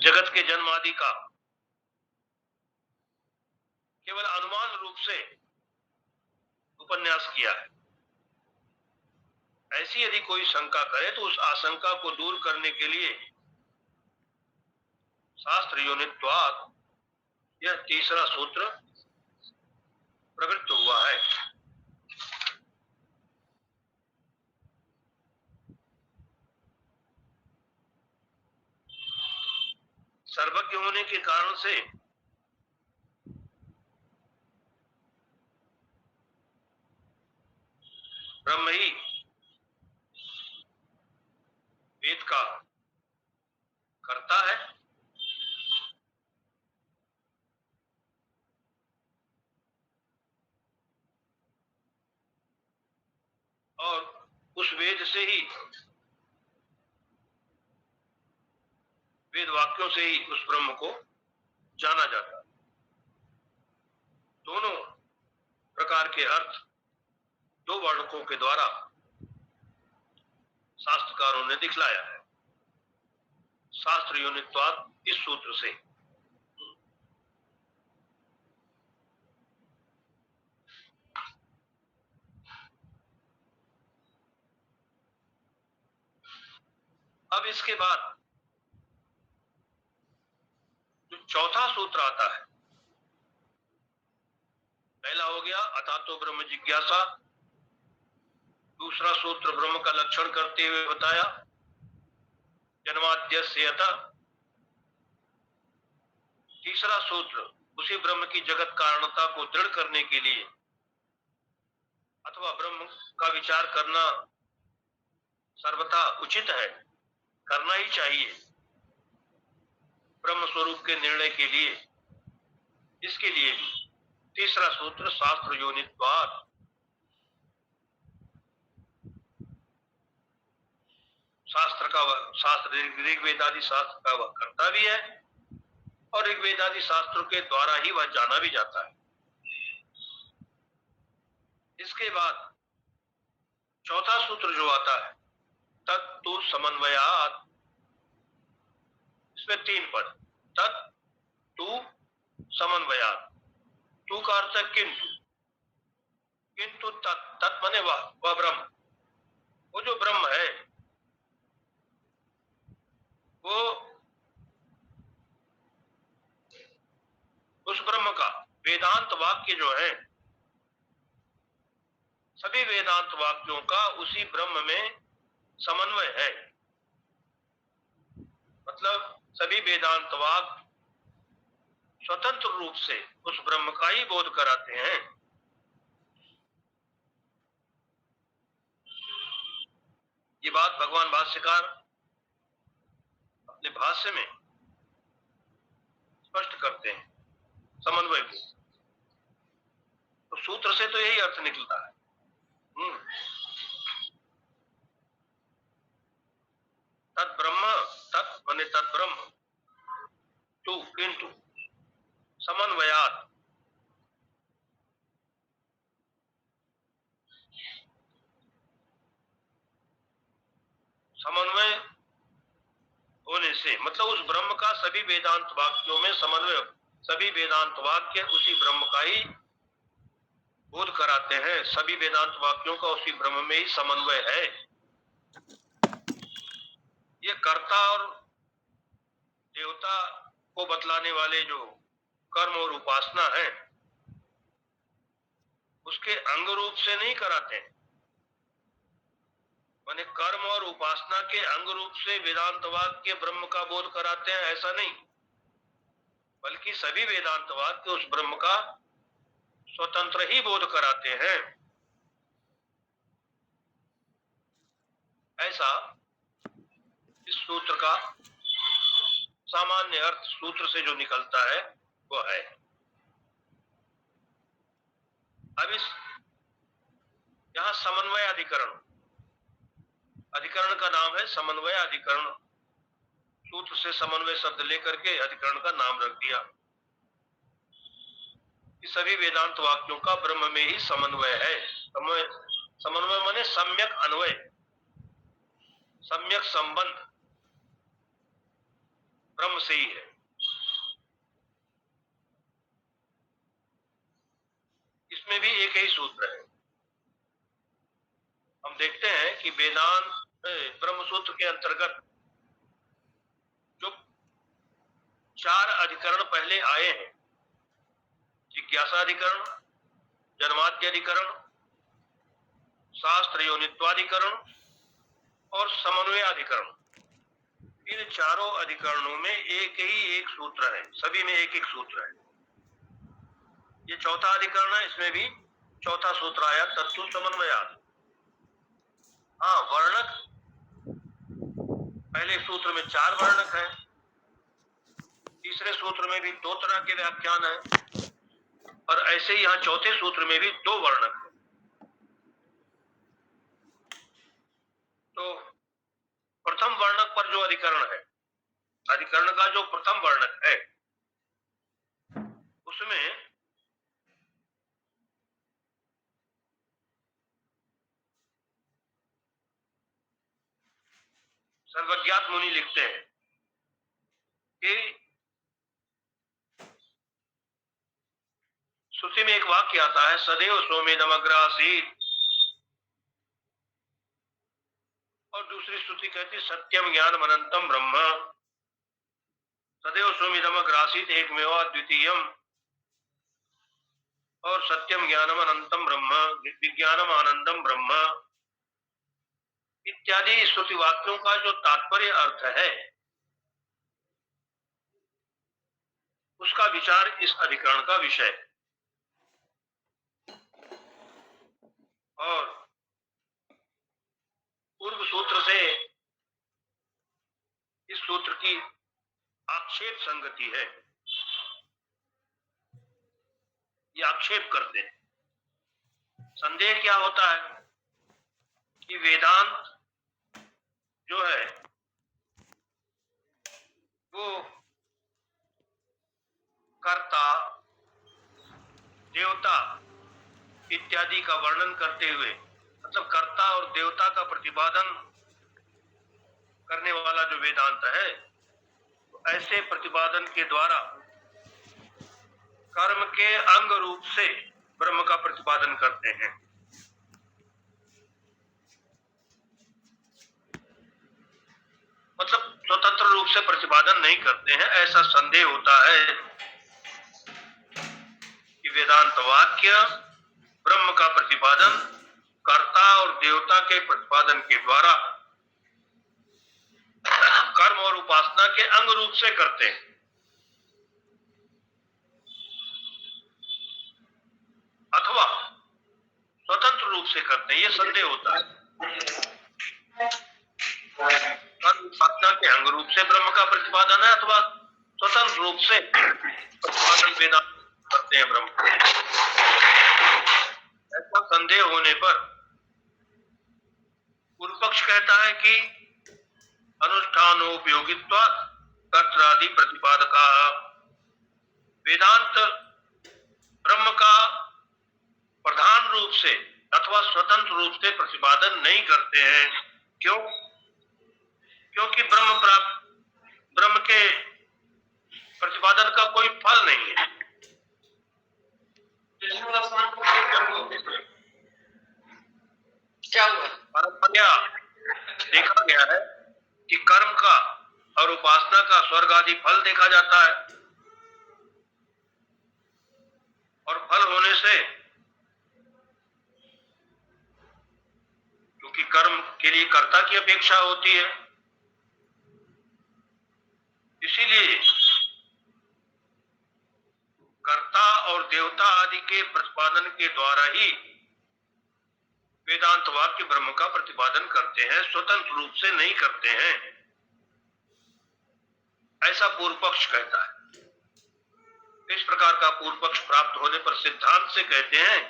जगत के जन्म आदि का केवल अनुमान रूप से उपन्यास किया है। ऐसी यदि कोई शंका करे तो उस आशंका को दूर करने के लिए शास्त्र योनित्वात् यह तीसरा सूत्र प्रवृत्त हुआ है। सर्वज्ञ होने के कारण से ब्रह्म ही वेद का कर्ता है और उस वेद से ही, वेद वाक्यों से ही उस ब्रह्म को जाना जाता है। दोनों प्रकार के अर्थ दो वर्णकों के द्वारा शास्त्रकारों ने दिखलाया है। शास्त्र योनित्वात् इस सूत्र से अब इसके बाद जो चौथा सूत्र आता है, पहला हो गया अथातो ब्रह्म जिज्ञासा, दूसरा सूत्र ब्रह्म का लक्षण करते हुए बताया जन्माद्यस्य यतः, तीसरा सूत्र उसी ब्रह्म की जगत कारणता को दृढ़ करने के लिए अथवा ब्रह्म का विचार करना सर्वथा उचित है, करना ही चाहिए ब्रह्म स्वरूप के निर्णय के लिए, इसके लिए भी तीसरा सूत्र शास्त्र योनित्वात्, शास्त्र ऋग्वेद आदि शास्त्र का वह करता भी है और ऋग्वेद आदि शास्त्रों के द्वारा ही वह जाना भी जाता है। इसके बाद चौथा सूत्र जो आता है तत्तु समन्वयात्, इसमें 3 पद, तत्तु समन्वयात्, तू का अर्थ है किंतु, किंतु तत् माने वह ब्रह्म, वो जो ब्रह्म है वो उस ब्रह्म का वेदांत वाक्य जो है, सभी वेदांत वाक्यों का उसी ब्रह्म में समन्वय है। मतलब सभी वेदांत वाक्य स्वतंत्र रूप से उस ब्रह्म का ही बोध कराते हैं। ये बात भगवान भाष्यकार अपने भाष्य में स्पष्ट करते हैं समन्वय को। तो सूत्र से तो यही अर्थ निकलता है। तत् ब्रह्म, तत् माने तत् ब्रह्म, तू किंतु समन्वयात्, समन्वय होने से मतलब उस ब्रह्म का सभी वेदांत वाक्यों में समन्वय, सभी वेदांत वाक्य उसी ब्रह्म का ही बोध कराते हैं, सभी वेदांत वाक्यों का उसी ब्रह्म में ही समन्वय है। ये कर्ता और देवता को बतलाने वाले जो कर्म और उपासना है उसके अंग रूप से नहीं कराते हैं, माने कर्म और उपासना के अंग रूप से वेदांत वाक्य ब्रह्म का बोध कराते हैं ऐसा नहीं, बल्कि सभी वेदांत वाक्य उस ब्रह्म का स्वतंत्र ही बोध कराते हैं। ऐसा इस सूत्र का सामान्य अर्थ सूत्र से जो निकलता है वह है। अब इस यहां समन्वय अधिकरण, अधिकरण का नाम है समन्वय अधिकरण, सूत्र से समन्वय शब्द लेकर के अधिकरण का नाम रख दिया। सभी वेदांत वाक्यों का ब्रह्म में ही समन्वय है। समन्वय माने सम्यक अन्वय, सम्यक संबंध। ब्रह्म से ही है। इसमें भी एक ही सूत्र है। हम देखते हैं कि वेदांत ब्रह्म सूत्र के अंतर्गत जो 4 अधिकरण पहले आए हैं, जिज्ञासा अधिकरण, जन्माद्य अधिकरण, शास्त्र योनित्वाधिकरण और समन्वय अधिकरण, इन चारों अधिकरणों में एक सूत्र है, सभी में एक सूत्र है। ये चौथा अधिकरण है, इसमें भी चौथा सूत्र आया, तत्व समन्वयात्। हाँ, वर्णक पहले सूत्र में 4 वर्णक है, तीसरे सूत्र में भी 2 तरह के व्याख्यान है, और ऐसे ही यहाँ चौथे सूत्र में भी 2 वर्णक है। तो प्रथम वर्णक पर जो अधिकरण है, अधिकरण का जो प्रथम वर्णक है, उसमें सर्वज्ञात मुनि लिखते हैं कि श्रुति में एक वाक्य आता है, सदैव सोमेदमग्रासीत्, और दूसरी श्रुति कहती सत्यम ज्ञानम अनंतम ब्रह्म। सदैव सोमेदमग्रासीत् एकमेव द्वितीयम, और सत्यम ज्ञानम अनंतम ब्रह्म, विज्ञानम आनंदम ब्रह्म इत्यादि श्रुति वाक्यों का जो तात्पर्य अर्थ है, उसका विचार इस अधिकरण का विषय है। और पूर्व सूत्र से इस सूत्र की आक्षेप संगति है, ये आक्षेप करते हैं। संदेह क्या होता है कि वेदांत जो है वो कर्ता, देवता इत्यादि का वर्णन करते हुए, मतलब कर्ता और देवता का प्रतिपादन करने वाला जो वेदांत है, तो ऐसे प्रतिपादन के द्वारा कर्म के अंग रूप से ब्रह्म का प्रतिपादन करते हैं। मतलब स्वतंत्र रूप से प्रतिपादन नहीं करते हैं। ऐसा संदेह होता है कि वेदांत वाक्य ब्रह्म का प्रतिपादन कर्ता और देवता के प्रतिपादन के द्वारा कर्म और उपासना के अंग रूप से करते हैं, अथवा स्वतंत्र रूप से करते हैं, ये संदेह होता है। कर्म उपासना के अंग रूप से ब्रह्म का प्रतिपादन है, अथवा स्वतंत्र रूप से प्रतिपादन वेदांत करते हैं ब्रह्म। ऐसा संदेह होने पर पूर्व पक्ष कहता है कि अनुष्ठानोपयोगित्व कर्त्रादि प्रतिपादका, वेदांत ब्रह्म का प्रधान रूप से अथवा स्वतंत्र रूप से प्रतिपादन नहीं करते हैं। क्यों? क्योंकि ब्रह्म के प्रतिपादन का कोई फल नहीं है। क्या हुआ? परंपरा देखा गया है कि कर्म का और उपासना का स्वर्ग आदि फल देखा जाता है, और फल होने से, क्योंकि कर्म के लिए कर्ता की अपेक्षा होती है, इसीलिए कर्ता और देवता आदि के प्रतिपादन के द्वारा ही वेदांत वाक्य ब्रह्म का प्रतिपादन करते हैं, स्वतंत्र रूप से नहीं करते हैं। ऐसा पूर्व पक्ष कहता है। इस प्रकार का पूर्व पक्ष प्राप्त होने पर सिद्धांत से कहते हैं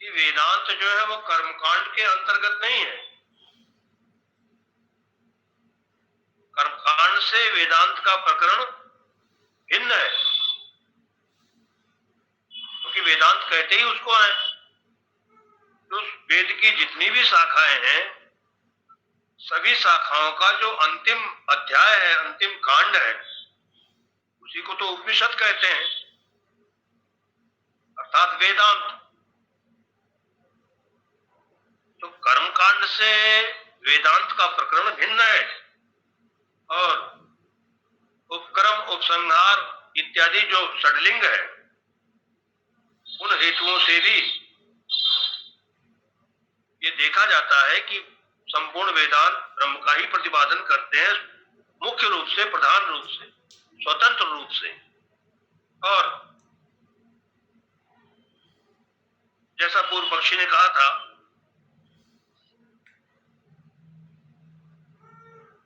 कि वेदांत जो है वो कर्मकांड के अंतर्गत नहीं है। कर्मकांड से वेदांत का प्रकरण भिन्न है, क्योंकि वेदांत कहते ही उसको है। तो वेद की जितनी भी शाखाएं हैं, सभी शाखाओं का जो अंतिम अध्याय है, अंतिम कांड है, उसी को तो उपनिषद कहते हैं, अर्थात वेदांत। तो कर्म कांड से वेदांत का प्रकरण भिन्न है, और उपक्रम, उपसंहार इत्यादि जो षडलिंग है, उन हेतुओं से भी ये देखा जाता है कि संपूर्ण वेदांत ब्रह्म का ही प्रतिपादन करते हैं, मुख्य रूप से, प्रधान रूप से, स्वतंत्र रूप से। और जैसा पूर्व पक्षी ने कहा था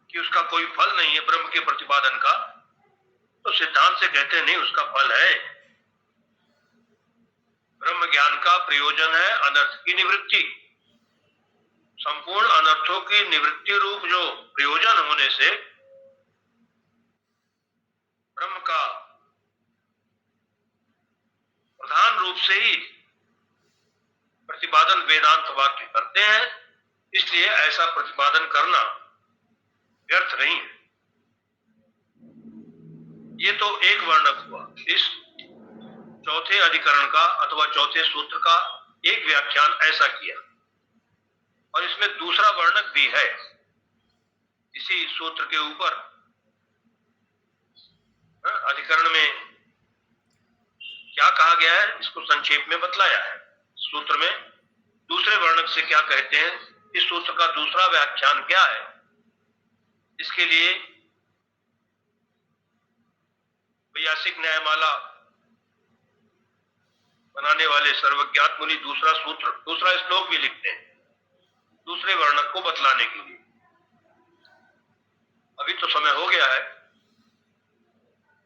कि उसका कोई फल नहीं है ब्रह्म के प्रतिपादन का, तो सिद्धांत से कहते हैं नहीं, उसका फल है। ब्रह्म ज्ञान का प्रयोजन है अनर्थ की निवृत्ति। संपूर्ण अनर्थों की निवृत्ति रूप जो प्रयोजन होने से ब्रह्म का प्रधान रूप से ही प्रतिपादन वेदांत वाक्य करते हैं, इसलिए ऐसा प्रतिपादन करना व्यर्थ नहीं है। ये तो एक वर्णक हुआ। इस चौथे अधिकरण का अथवा चौथे सूत्र का एक व्याख्यान ऐसा किया, और इसमें दूसरा वर्णक भी है इसी सूत्र के ऊपर। अधिकरण में क्या कहा गया है इसको संक्षेप में बतलाया है। सूत्र में दूसरे वर्णक से क्या कहते हैं, इस सूत्र का दूसरा व्याख्यान क्या है, इसके लिए वैयासिक न्यायमाला बनाने वाले सर्वज्ञात मुनि दूसरा सूत्र, दूसरा श्लोक भी लिखते हैं दूसरे वर्णक को बतलाने के लिए। अभी तो समय हो गया है,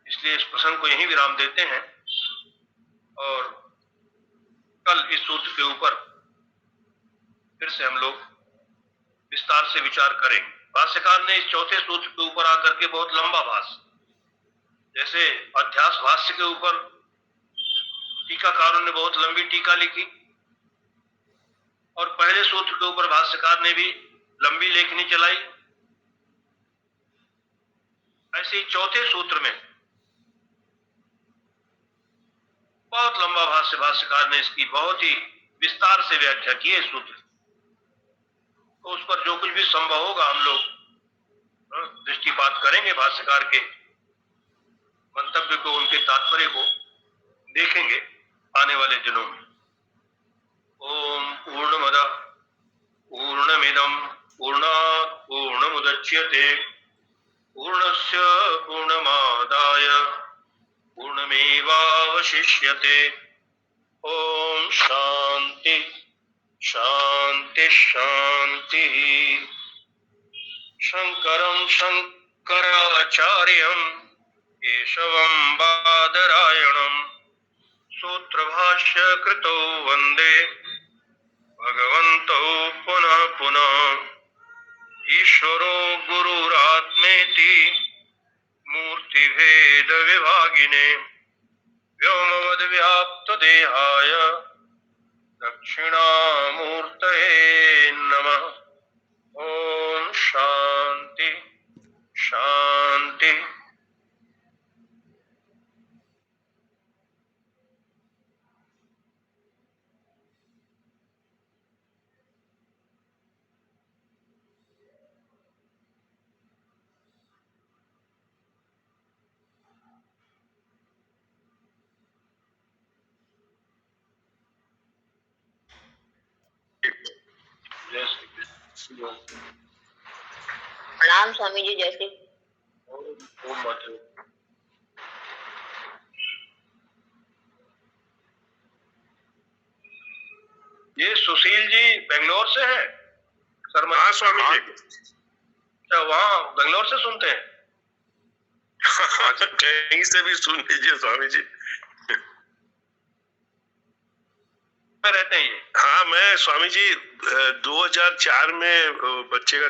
इसलिए इस प्रसंग को यहीं विराम देते हैं, और कल इस सूत्र के ऊपर फिर से हम लोग विस्तार से विचार करेंगे। भाष्यकार ने इस चौथे सूत्र के ऊपर आकर के बहुत लंबा भाष्य, जैसे अध्यास भाष्य के ऊपर टीकाकारों ने बहुत लंबी टीका लिखी, और पहले सूत्र के ऊपर भाष्यकार ने भी लंबी लेखनी चलाई, ऐसे ही चौथे सूत्र में बहुत लंबा भाष्य भाष्यकार ने इसकी बहुत ही विस्तार से व्याख्या की है सूत्र। तो उस पर जो कुछ भी संभव होगा हम लोग दृष्टिपात करेंगे, भाष्यकार के मंतव्य को, उनके तात्पर्य को देखेंगे आने वाले दिनों में। ओम पूर्णमदः पूर्णमिदं पूर्णात् पूर्णमुदच्यते पूर्णस्य पूर्णमादाय पूर्णमेवावशिष्यते। ओम शांति शांति शांति। शंकरं शंकराचार्यं केशवं बादरायणं सूत्रभाष्य कृतो वंदे भगवन्तौ पुनः पुनः। ईश्वरो गुरुरात्मेति मूर्तिभेद विभागिने व्योमवद् व्याप्त देहाय दक्षिणामूर्तये नमः। ओम शांति शांति। प्रणाम स्वामी जी। जैसे ये सुशील जी बेंगलोर से है शर्मा? हाँ स्वामी जी। अच्छा, वहाँ बेंगलोर से सुनते हैं? कहीं से भी सुन लीजिए स्वामी जी। रहते हैं ये? हाँ, मैं स्वामी जी 2004 में बच्चे का